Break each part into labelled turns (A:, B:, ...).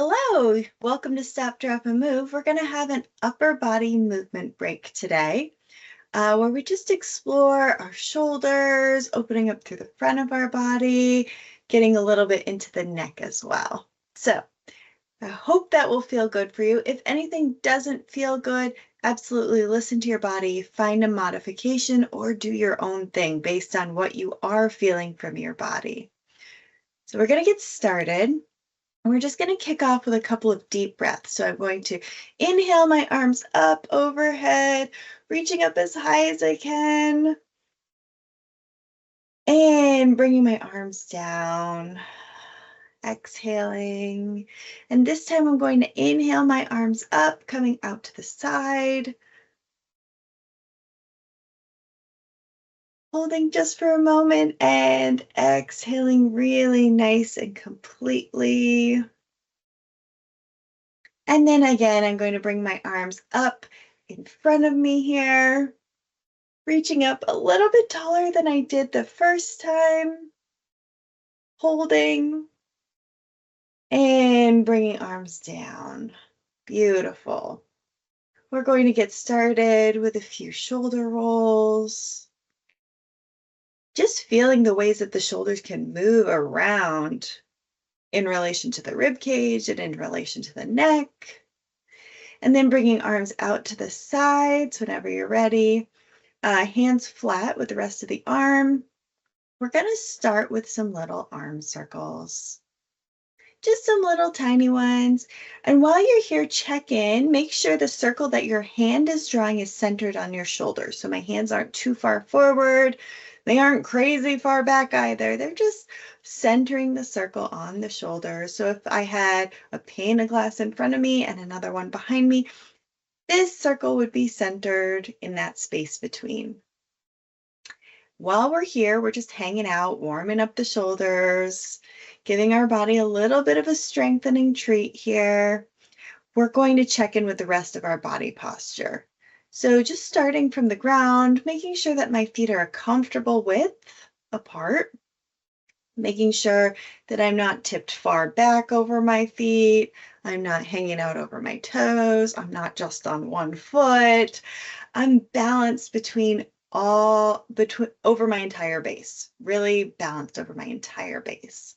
A: Hello, welcome to Stop, Drop, and Move. We're going to have an upper body movement break today where we just explore our shoulders, opening up through the front of our body, getting a little bit into the neck as well. So I hope that will feel good for you. If anything doesn't feel good, absolutely listen to your body, find a modification, or do your own thing based on what you are feeling from your body. So we're going to get started. And we're just going to kick off with a couple of deep breaths. So I'm going to inhale my arms up overhead, reaching up as high as I can, and bringing my arms down, exhaling. And this time I'm going to inhale my arms up, coming out to the side, holding just for a moment, and exhaling really nice and completely. And then again, I'm going to bring my arms up in front of me here, reaching up a little bit taller than I did the first time, holding, and bringing arms down. Beautiful. We're going to get started with a few shoulder rolls. Just feeling the ways that the shoulders can move around in relation to the rib cage and in relation to the neck. And then bringing arms out to the sides whenever you're ready. Hands flat with the rest of the arm. We're going to start with some little arm circles, just some little tiny ones. And while you're here, check in, make sure the circle that your hand is drawing is centered on your shoulder. So my hands aren't too far forward. They aren't crazy far back either. They're just centering the circle on the shoulder. So if I had a pane of glass in front of me and another one behind me, this circle would be centered in that space between. While we're here, we're just hanging out, warming up the shoulders, giving our body a little bit of a strengthening treat here. We're going to check in with the rest of our body posture. So just starting from the ground, making sure that my feet are a comfortable width apart, making sure that I'm not tipped far back over my feet. I'm not hanging out over my toes. I'm not just on one foot. I'm balanced over my entire base, really balanced over my entire base.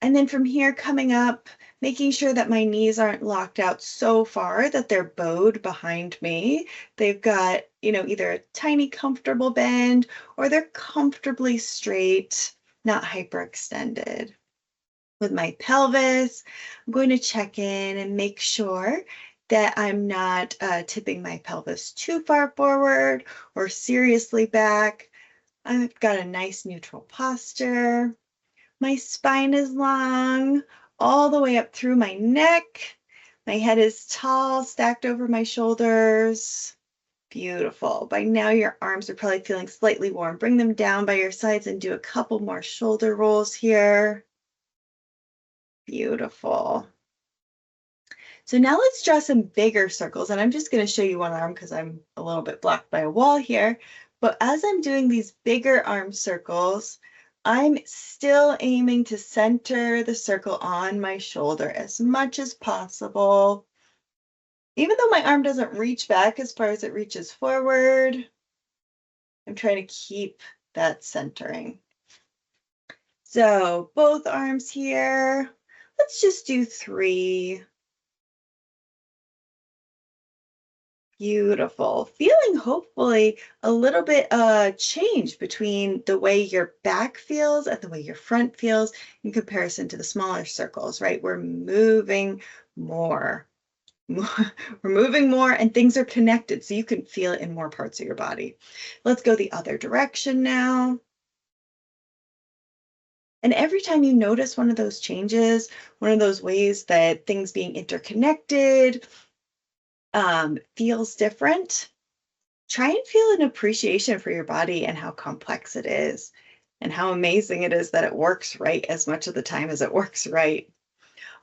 A: And then from here coming up, making sure that my knees aren't locked out so far that they're bowed behind me. They've got, either a tiny comfortable bend or they're comfortably straight, not hyperextended. With my pelvis, I'm going to check in and make sure that I'm not tipping my pelvis too far forward or seriously back. I've got a nice neutral posture. My spine is long, all the way up through my neck. My head is tall, stacked over my shoulders. Beautiful. By now, your arms are probably feeling slightly warm. Bring them down by your sides and do a couple more shoulder rolls here. Beautiful. So now let's draw some bigger circles, and I'm just going to show you one arm because I'm a little bit blocked by a wall here. But as I'm doing these bigger arm circles, I'm still aiming to center the circle on my shoulder as much as possible. Even though my arm doesn't reach back as far as it reaches forward, I'm trying to keep that centering. So both arms here. Let's just do 3. Beautiful. Feeling hopefully a little bit change between the way your back feels and the way your front feels in comparison to the smaller circles, right? We're moving more. We're moving more and things are connected so you can feel it in more parts of your body. Let's go the other direction now. And every time you notice one of those changes, one of those ways that things being interconnected, feels different, try and feel an appreciation for your body and how complex it is and how amazing it is that it works right as much of the time as it works right.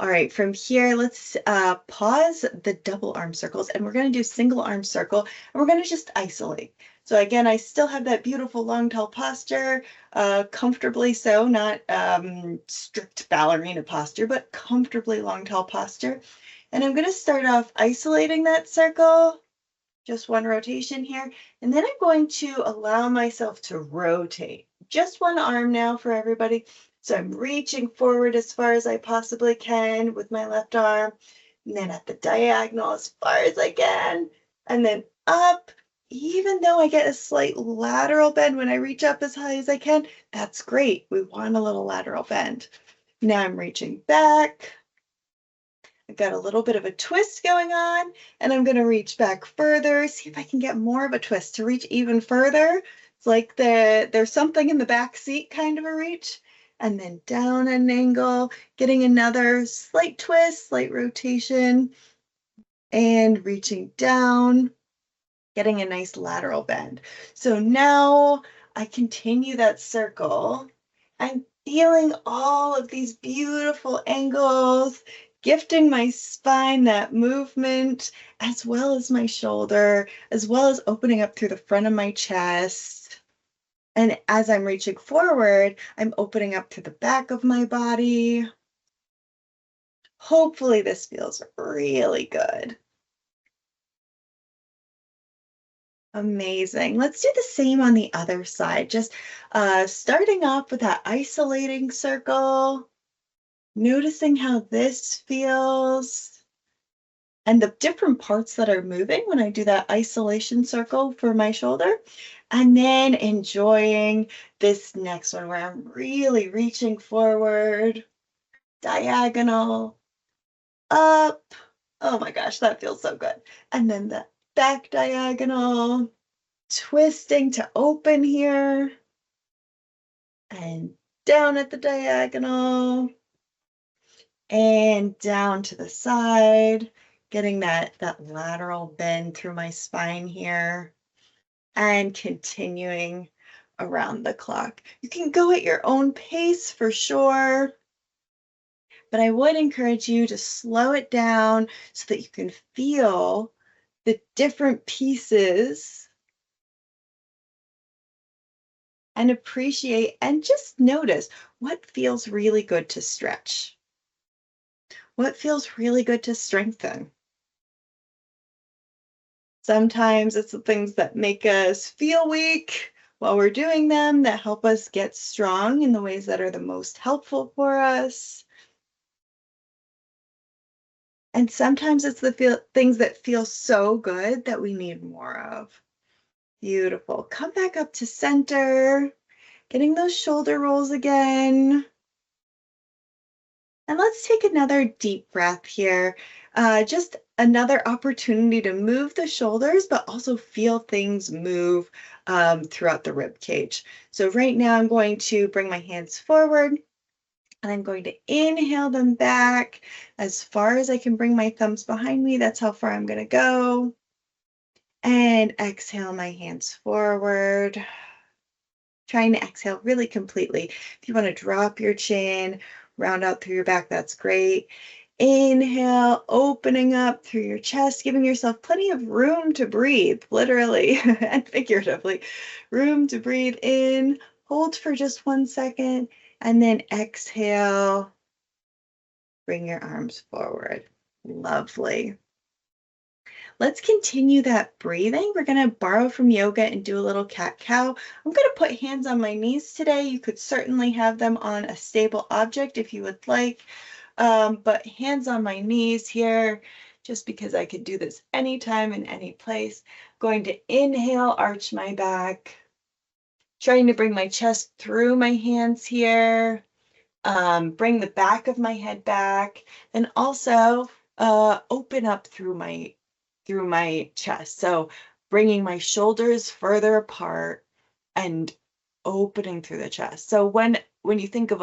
A: All right, from here, let's pause the double arm circles and we're going to do single arm circle and we're going to just isolate. So again, I still have that beautiful long, tall posture, comfortably so, not strict ballerina posture, but comfortably long, tall posture. And I'm going to start off isolating that circle, just one rotation here. And then I'm going to allow myself to rotate. Just one arm now for everybody. So I'm reaching forward as far as I possibly can with my left arm, and then at the diagonal as far as I can, and then up. Even though I get a slight lateral bend when I reach up as high as I can, that's great. We want a little lateral bend. Now I'm reaching back. I've got a little bit of a twist going on, and I'm going to reach back further, see if I can get more of a twist to reach even further. It's like there's something in the back seat kind of a reach, and then down at an angle, getting another slight twist, slight rotation, and reaching down, getting a nice lateral bend. So now I continue that circle. I'm feeling all of these beautiful angles, gifting my spine that movement, as well as my shoulder, as well as opening up through the front of my chest. And as I'm reaching forward, I'm opening up through the back of my body. Hopefully this feels really good. Amazing. Let's do the same on the other side. Just starting off with that isolating circle, noticing how this feels, and the different parts that are moving when I do that isolation circle for my shoulder. And then enjoying this next one where I'm really reaching forward, diagonal, up. Oh my gosh, that feels so good. And then the back diagonal, twisting to open here, and down at the diagonal, and down to the side, getting that lateral bend through my spine here, and continuing around the clock. You can go at your own pace for sure, but I would encourage you to slow it down so that you can feel the different pieces and appreciate and just notice what feels really good to stretch. What feels really good to strengthen? Sometimes it's the things that make us feel weak while we're doing them that help us get strong in the ways that are the most helpful for us. And sometimes it's the things that feel so good that we need more of. Beautiful. Come back up to center, getting those shoulder rolls again. And let's take another deep breath here. Just another opportunity to move the shoulders, but also feel things move throughout the rib cage. So right now I'm going to bring my hands forward, and I'm going to inhale them back as far as I can bring my thumbs behind me. That's how far I'm going to go. And exhale my hands forward. Trying to exhale really completely. If you want to drop your chin, round out through your back, that's great. Inhale, opening up through your chest, giving yourself plenty of room to breathe, literally and figuratively. Room to breathe in, hold for just 1 second, and then exhale. Bring your arms forward. Lovely. Let's continue that breathing. We're going to borrow from yoga and do a little cat-cow. I'm going to put hands on my knees today. You could certainly have them on a stable object if you would like, but hands on my knees here, just because I could do this anytime in any place. Going to inhale, arch my back, trying to bring my chest through my hands here, bring the back of my head back, and also open up through my chest. So bringing my shoulders further apart and opening through the chest. So when you think of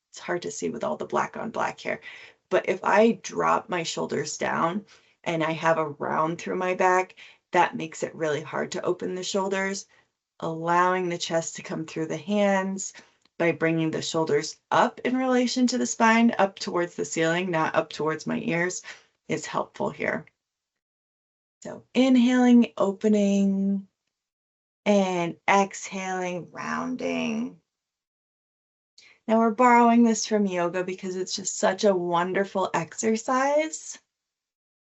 A: it's hard to see with all the black on black here, but if I drop my shoulders down and I have a round through my back, that makes it really hard to open the shoulders. Allowing the chest to come through the hands by bringing the shoulders up in relation to the spine, up towards the ceiling, not up towards my ears, is helpful here. So inhaling, opening, And exhaling, rounding. Now we're borrowing this from yoga because it's just such a wonderful exercise,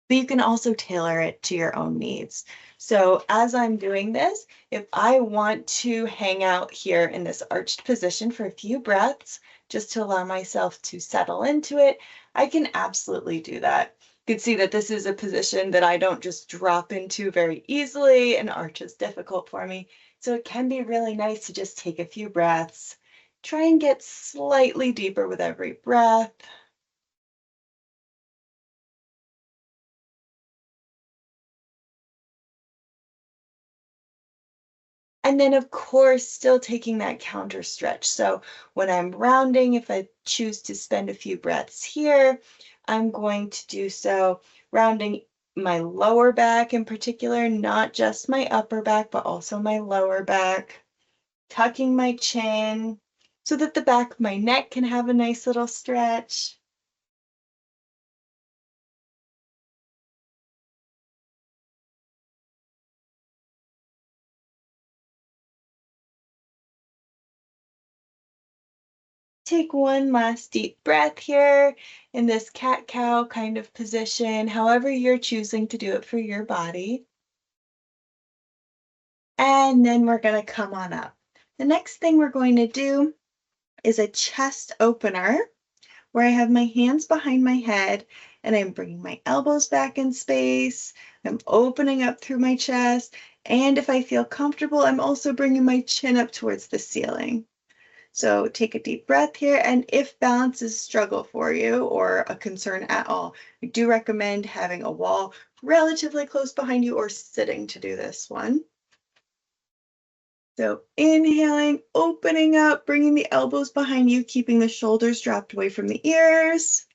A: but you can also tailor it to your own needs. So as I'm doing this, if I want to hang out here in this arched position for a few breaths, just to allow myself to settle into it, I can absolutely do that. You can see that this is a position that I don't just drop into very easily, and arch is difficult for me. So it can be really nice to just take a few breaths, try and get slightly deeper with every breath. And then, of course, still taking that counter stretch. So when I'm rounding, if I choose to spend a few breaths here, I'm going to do so rounding my lower back in particular, not just my upper back, but also my lower back, tucking my chin so that the back of my neck can have a nice little stretch. Take one last deep breath here in this cat cow kind of position, however you're choosing to do it for your body. And then we're going to come on up. The next thing we're going to do is a chest opener where I have my hands behind my head and I'm bringing my elbows back in space. I'm opening up through my chest. And if I feel comfortable, I'm also bringing my chin up towards the ceiling. So take a deep breath here. And if balance is a struggle for you or a concern at all, I do recommend having a wall relatively close behind you or sitting to do this one. So inhaling, opening up, bringing the elbows behind you, keeping the shoulders dropped away from the ears.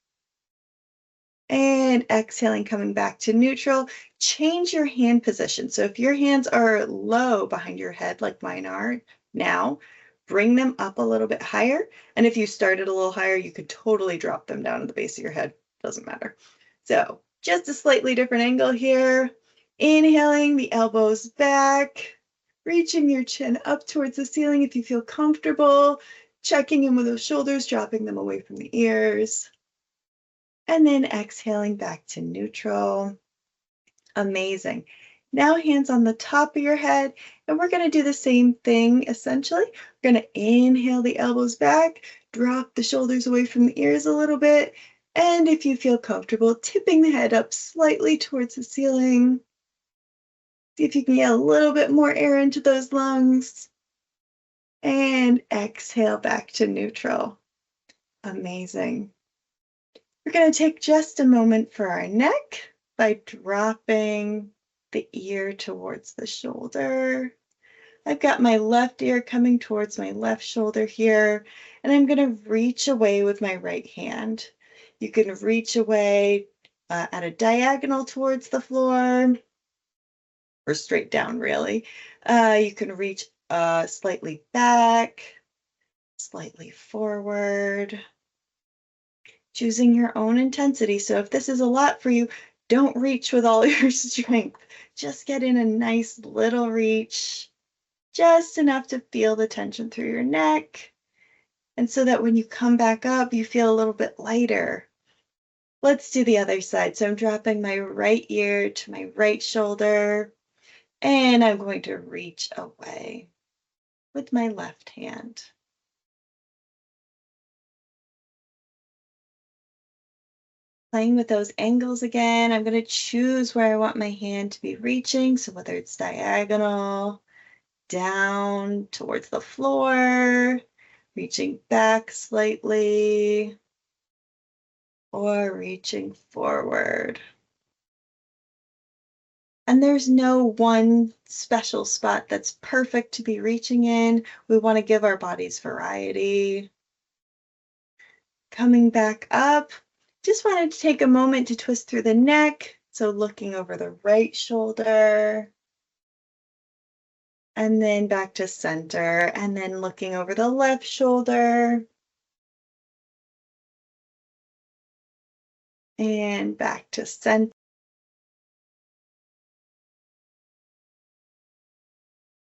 A: And exhaling, coming back to neutral. Change your hand position. So if your hands are low behind your head, like mine are now, bring them up a little bit higher. And if you started a little higher, you could totally drop them down to the base of your head. Doesn't matter. So just a slightly different angle here. Inhaling, the elbows back, reaching your chin up towards the ceiling if you feel comfortable, checking in with those shoulders, dropping them away from the ears. And then exhaling back to neutral. Amazing. Now hands on the top of your head, and we're going to do the same thing essentially. We're going to inhale the elbows back, drop the shoulders away from the ears a little bit, and if you feel comfortable, tipping the head up slightly towards the ceiling. See if you can get a little bit more air into those lungs. And exhale back to neutral. Amazing. We're going to take just a moment for our neck by dropping the ear towards the shoulder. I've got my left ear coming towards my left shoulder here, and I'm going to reach away with my right hand. You can reach away at a diagonal towards the floor or straight down, really. You can reach slightly back, slightly forward, choosing your own intensity. So if this is a lot for you, don't reach with all your strength. Just get in a nice little reach, just enough to feel the tension through your neck. And so that when you come back up, you feel a little bit lighter. Let's do the other side. So I'm dropping my right ear to my right shoulder, and I'm going to reach away with my left hand. Playing with those angles again, I'm going to choose where I want my hand to be reaching. So whether it's diagonal, down towards the floor, reaching back slightly, or reaching forward. And there's no one special spot that's perfect to be reaching in. We want to give our bodies variety. Coming back up, just wanted to take a moment to twist through the neck. So looking over the right shoulder, and then back to center, and then looking over the left shoulder, and back to center.